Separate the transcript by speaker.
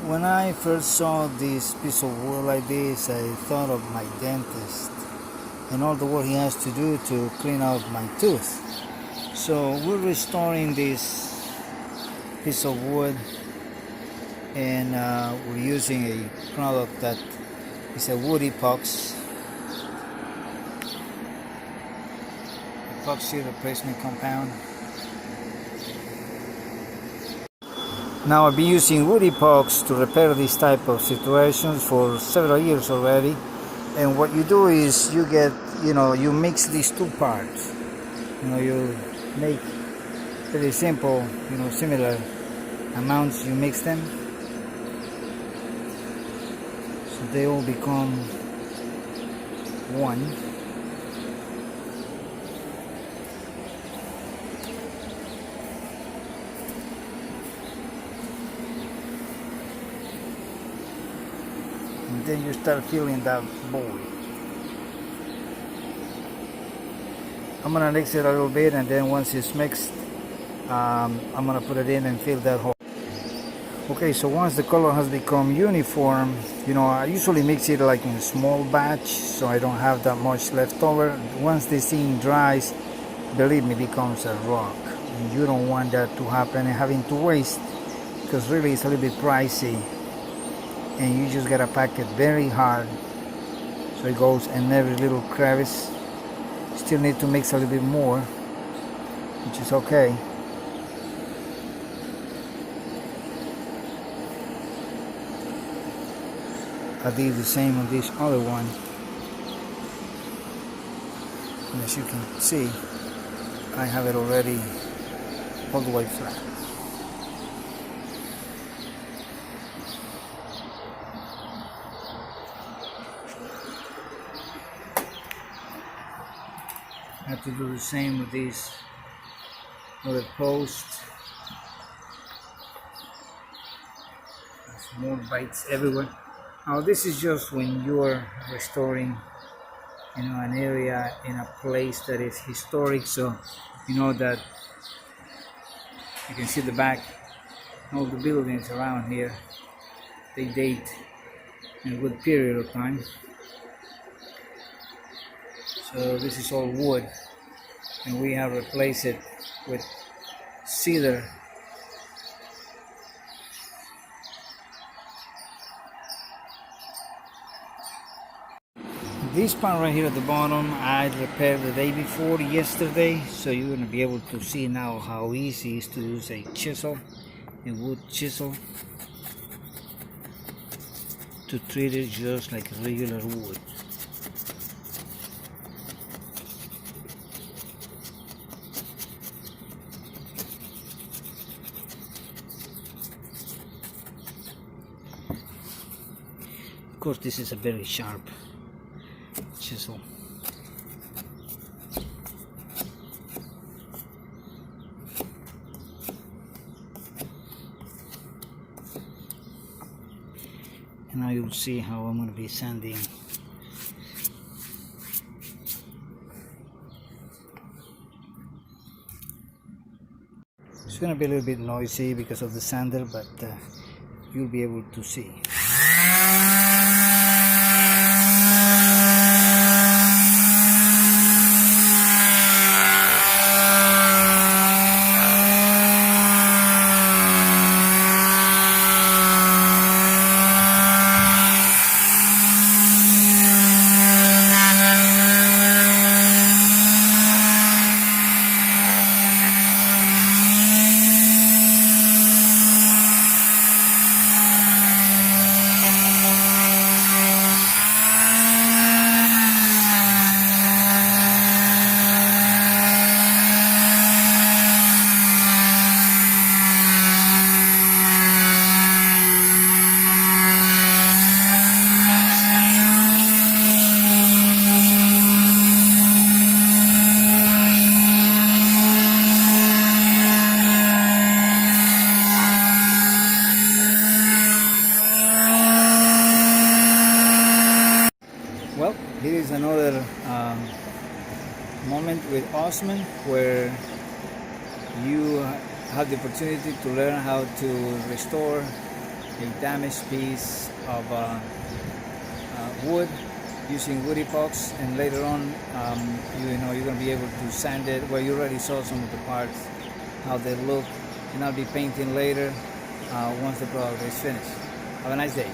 Speaker 1: When I first saw this piece of wood like this, I thought of my dentist and all the work he has to do to clean out my tooth. So we're restoring this piece of wood, and we're using a product that is a Wood Epox epoxy replacement compound. Now I've been using Wood Epox to repair this type of situations for several years already. And what you do is you get, you mix these two parts. You make very simple, similar amounts, you mix them. So they all become one. And then you start filling that bowl. I'm gonna mix it a little bit, and then once it's mixed, I'm gonna put it in and fill that hole. Okay, so once the color has become uniform, I usually mix it like in a small batch, so I don't have that much left over. Once this thing dries, believe me, it becomes a rock. And you don't want that to happen and having to waste, because really it's a little bit pricey. And you just gotta pack it very hard so it goes in every little crevice. Still need to mix a little bit more, which is okay. I did the same on this other one, and as you can see, I have it already all the way flat. I have to do the same with these other posts. There's more bites everywhere. Now this is just when you're restoring, an area in a place that is historic. So that you can see the back, all the buildings around here, they date in a good period of time. So this is all wood, and we have replaced it with cedar. This part right here at the bottom, I repaired the day before yesterday, so you're going to be able to see now how easy it is to use a chisel, a wood chisel, to treat it just like regular wood. Of course, this is a very sharp chisel. And now you'll see how I'm going to be sanding. It's going to be a little bit noisy because of the sander, but you'll be able to see. Well, here is another moment with Osman where you have the opportunity to learn how to restore a damaged piece of wood using Wood Epox, and later on you know you're going to be able to sand it. Well, you already saw some of the parts, how they look, and I'll be painting later once the product is finished. Have a nice day.